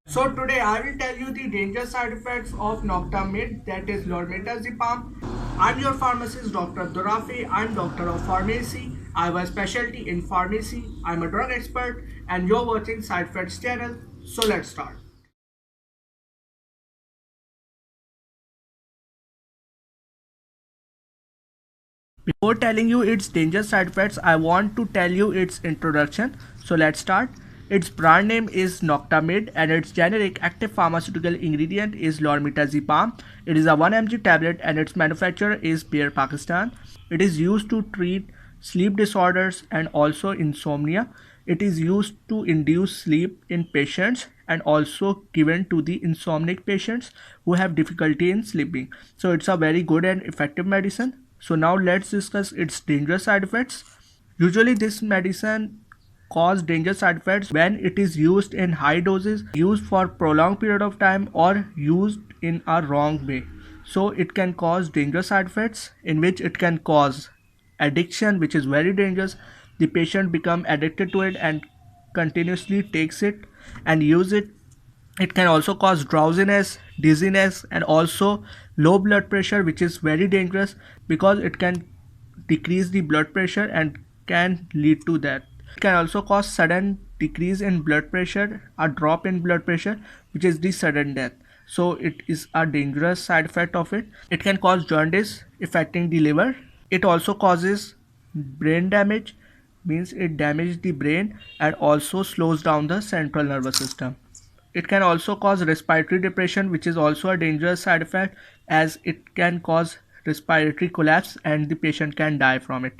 So today I will tell you the dangerous side effects of Noctamid, that is Lormetazepam. I'm your pharmacist Dr. Dorafi. I'm doctor of pharmacy. I have a specialty in pharmacy. I'm a drug expert and you're watching Side Effects channel. So let's start. Before telling you its dangerous side effects, I want to tell you its introduction. So let's start. Its brand name is Noctamid and its generic active pharmaceutical ingredient is Lormetazepam. It is a 1 mg tablet and its manufacturer is Bayer Pakistan. It is used to treat sleep disorders and also insomnia. It is used to induce sleep in patients and also given to the insomniac patients who have difficulty in sleeping. So it's a very good and effective medicine. So now let's discuss its dangerous side effects. Usually this medicine cause dangerous side effects when it is used in high doses, used for prolonged period of time or used in a wrong way. So it can cause dangerous side effects in which it can cause addiction, which is very dangerous. The patient become addicted to it and continuously takes it and use it. It can also cause drowsiness, dizziness and also low blood pressure, which is very dangerous because it can decrease the blood pressure and can lead to death. It can also cause sudden decrease in blood pressure, a drop in blood pressure, which is the sudden death. So it is a dangerous side effect of it. It can cause jaundice affecting the liver. It also causes brain damage, means it damages the brain and also slows down the central nervous system. It can also cause respiratory depression, which is also a dangerous side effect as it can cause respiratory collapse and the patient can die from it.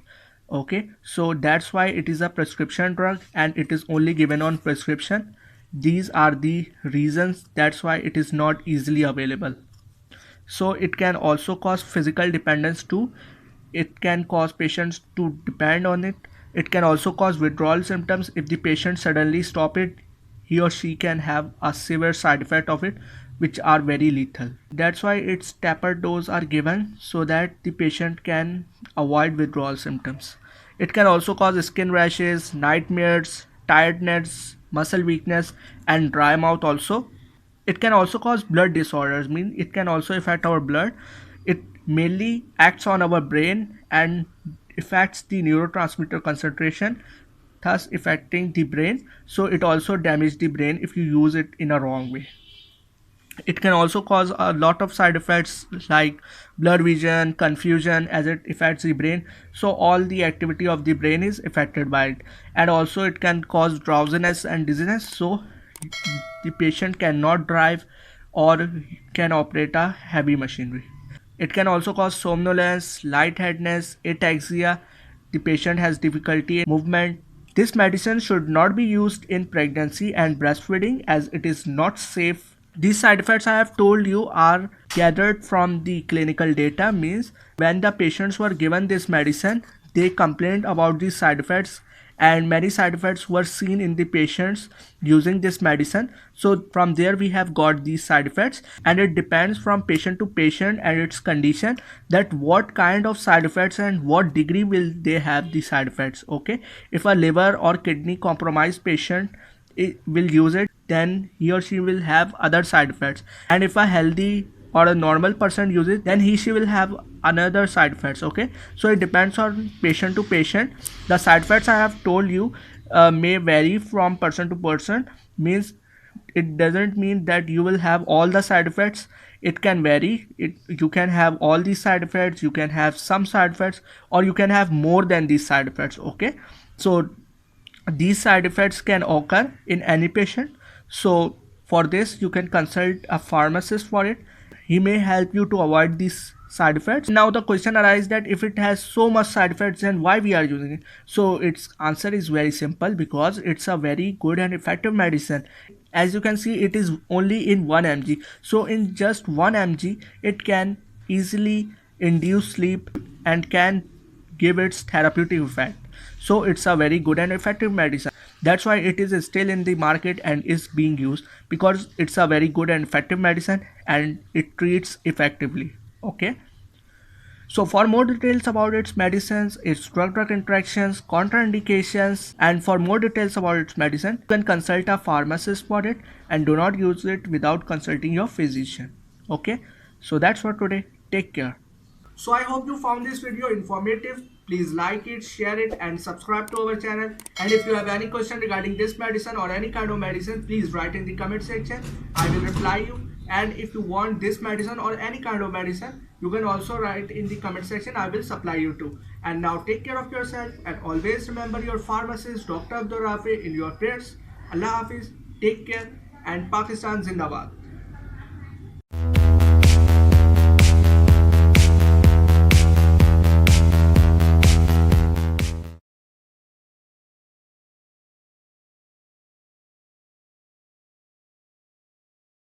Okay, so that's why it is a prescription drug and it is only given on prescription. These are the reasons that's why it is not easily available. So it can also cause physical dependence too. It can cause patients to depend on it. It can also cause withdrawal symptoms. If the patient suddenly stop it, he or she can have a severe side effect of it, which are very lethal. That's why its tapered dose are given so that the patient can avoid withdrawal symptoms. It can also cause skin rashes, nightmares, tiredness, muscle weakness and dry mouth also. It can also cause blood disorders, mean it can also affect our blood. It mainly acts on our brain and affects the neurotransmitter concentration, thus affecting the brain. So it also damages the brain if you use it in a wrong way. It can also cause a lot of side effects like blurred vision, confusion, as it affects the brain. So all the activity of the brain is affected by it. And also it can cause drowsiness and dizziness, so the patient cannot drive or can operate a heavy machinery. It can also cause somnolence, lightheadedness, ataxia. The patient has difficulty in movement. This medicine should not be used in pregnancy and breastfeeding as it is not safe. These side effects I have told you are gathered from the clinical data, means when the patients were given this medicine, they complained about these side effects and many side effects were seen in the patients using this medicine. So from there we have got these side effects and it depends from patient to patient and its condition that what kind of side effects and what degree will they have the side effects. Okay, if a liver or kidney compromised patient will use it, then he or she will have other side effects, and if a healthy or a normal person uses, then he she will have another side effects. Okay, so it depends on patient to patient. The side effects I have told you may vary from person to person, means it doesn't mean that you will have all the side effects. It can vary. You can have all these side effects, you can have some side effects, or you can have more than these side effects. Okay, so these side effects can occur in any patient. So for this you can consult a pharmacist for it. He may help you to avoid these side effects. Now the question arises that if it has so much side effects, then why we are using it? So its answer is very simple, because it's a very good and effective medicine. As you can see, it is only in 1 mg, so in just 1 mg it can easily induce sleep and can give its therapeutic effect. So it's a very good and effective medicine. That's why it is still in the market and is being used, because it's a very good and effective medicine and it treats effectively. Okay, So for more details about its medicines, its drug-drug interactions, contraindications, and for more details about its medicine, you can consult a pharmacist for it and do not use it without consulting your physician. Okay, so that's for today. Take care. So I hope you found this video informative. Please like it, share it and subscribe to our channel. And if you have any question regarding this medicine or any kind of medicine, please write in the comment section. I will reply you. And if you want this medicine or any kind of medicine, you can also write in the comment section. I will supply you too. And now take care of yourself and always remember your pharmacist Dr. Abdul Rafi in your prayers. Allah Hafiz, take care and Pakistan Zindabad.